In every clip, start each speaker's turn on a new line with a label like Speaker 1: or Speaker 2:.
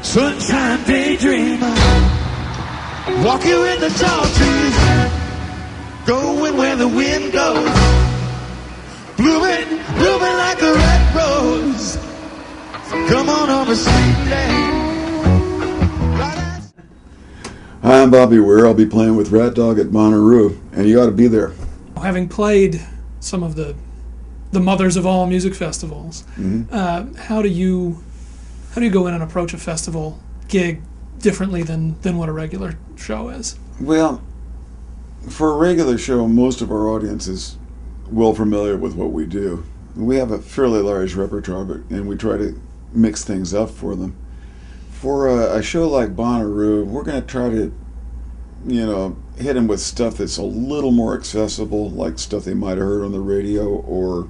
Speaker 1: Sunshine daydreamer, walking in the tall trees, going where the wind goes, blooming like a red rose. Come on over, sweet lady.
Speaker 2: Hi, I'm Bob Weir. I'll be playing with Rat Dog at Bonnaroo, and you ought to be there.
Speaker 3: Having played some of the mothers of all music festivals, how do you go in and approach a festival gig differently than what a regular show is?
Speaker 2: Well, for a regular show, most of our audience is well familiar with what we do. We have a fairly large repertoire, and we try to mix things up for them. For a show like Bonnaroo, we're going to try to, hit them with stuff that's a little more accessible, like stuff they might have heard on the radio, or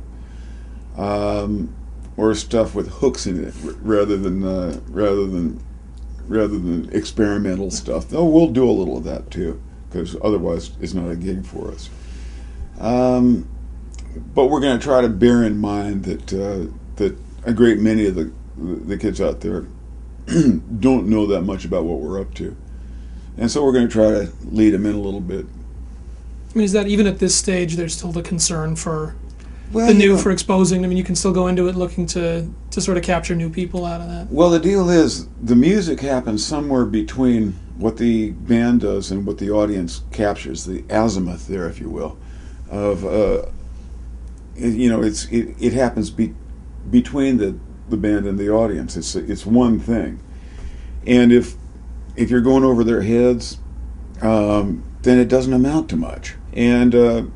Speaker 2: stuff with hooks in it, rather than experimental stuff. Though we'll do a little of that too, because otherwise it's not a gig for us. But we're going to try to bear in mind that a great many of the kids out there don't know that much about what we're up to, and so we're going to try to lead them in a little bit.
Speaker 3: I mean, is that even at this stage there's still the concern for for exposing? I mean, you can still go into it looking to sort of capture new people out of that.
Speaker 2: Well, the deal is the music happens somewhere between what the band does and what the audience captures, the azimuth there, if you will, of it happens between the band and the audience. It's one thing, and if you're going over their heads, then it doesn't amount to much. And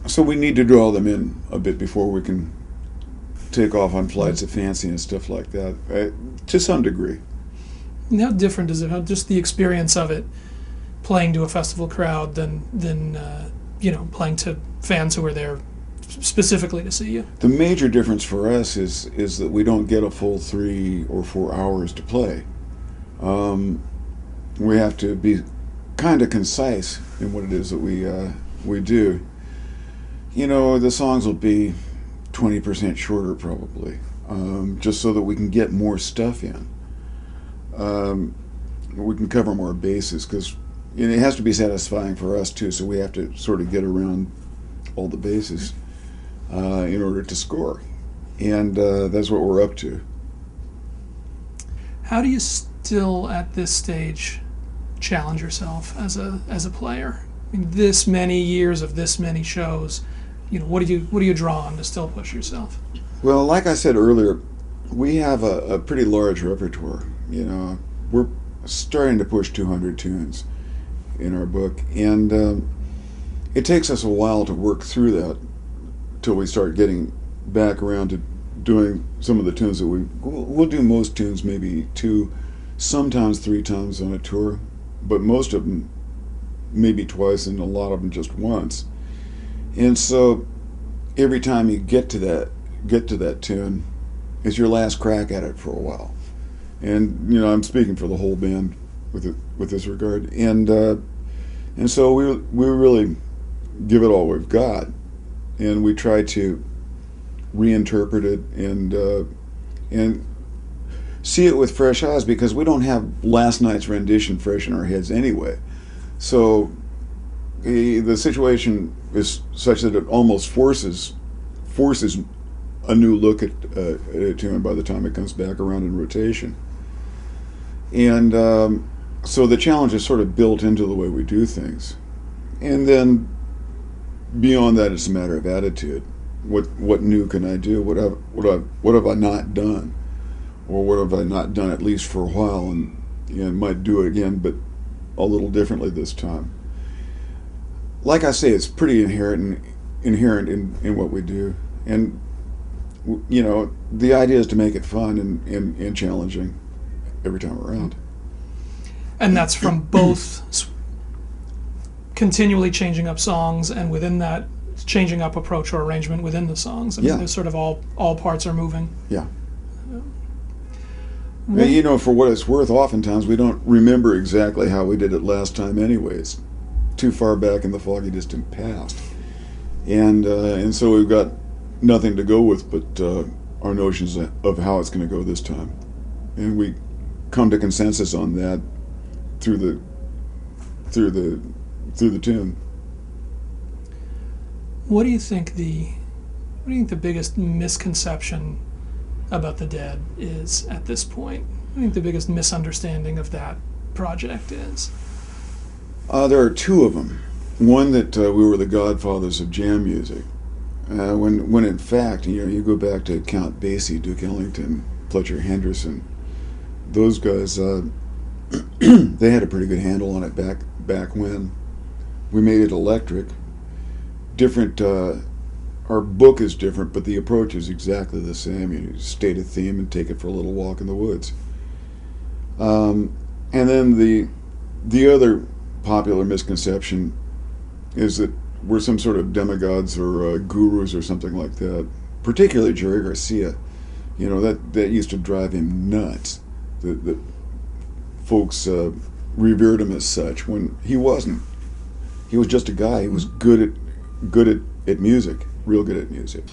Speaker 2: so we need to draw them in a bit before we can take off on flights of fancy and stuff like that, to some degree.
Speaker 3: And how different is it? How just the experience of it, playing to a festival crowd than playing to fans who are there specifically to see you?
Speaker 2: The major difference for us is that we don't get a full 3 or 4 hours to play. We have to be kind of concise in what it is that we do. The songs will be 20% shorter probably, just so that we can get more stuff in. We can cover more bases, because it has to be satisfying for us too, so we have to sort of get around all the bases in order to score, and that's what we're up to. How
Speaker 3: do you still at this stage challenge yourself as a player? I mean, this many years of this many shows, what do you draw on to still push yourself?
Speaker 2: Well, like I said earlier, we have a pretty large repertoire. We're starting to push 200 tunes in our book, and it takes us a while to work through that till we start getting back around to doing some of the tunes that we'll do. Most tunes maybe 2, sometimes 3 times on a tour, but most of them maybe twice, and a lot of them just once. And so every time you get to that tune, it's your last crack at it for a while. And I'm speaking for the whole band with this regard, and so we really give it all we've got, and we try to reinterpret it and see it with fresh eyes, because we don't have last night's rendition fresh in our heads anyway. So the situation is such that it almost forces a new look at a tune by the time it comes back around in rotation. And so the challenge is sort of built into the way we do things. And then beyond that, it's a matter of attitude. What new can I do? What have I not done? Or what have I not done at least for a while, and might do it again, but a little differently this time. Like I say, it's pretty inherent in what we do, and the idea is to make it fun and challenging every time around.
Speaker 3: And that's from both continually changing up songs, and within that, changing up approach or arrangement within the songs. I mean, there's sort of all parts are moving.
Speaker 2: Yeah. For what it's worth, oftentimes we don't remember exactly how we did it last time anyways. Too far back in the foggy distant past. And so we've got nothing to go with but our notions of how it's going to go this time. And come to consensus on that through the tune.
Speaker 3: What do you think the biggest misconception about the Dead is at this point? What do you think the biggest misunderstanding of that project is?
Speaker 2: There are two of them. One, that we were the godfathers of jam music, when in fact, you go back to Count Basie, Duke Ellington, Fletcher Henderson. Those guys, they had a pretty good handle on it back when. We made it electric. Different. Our book is different, but the approach is exactly the same. You state a theme and take it for a little walk in the woods. And then the other popular misconception is that we're some sort of demigods or gurus or something like that. Particularly Jerry Garcia, that used to drive him nuts. That folks revered him as such when he wasn't. He was just a guy. He was good at music, real good at music.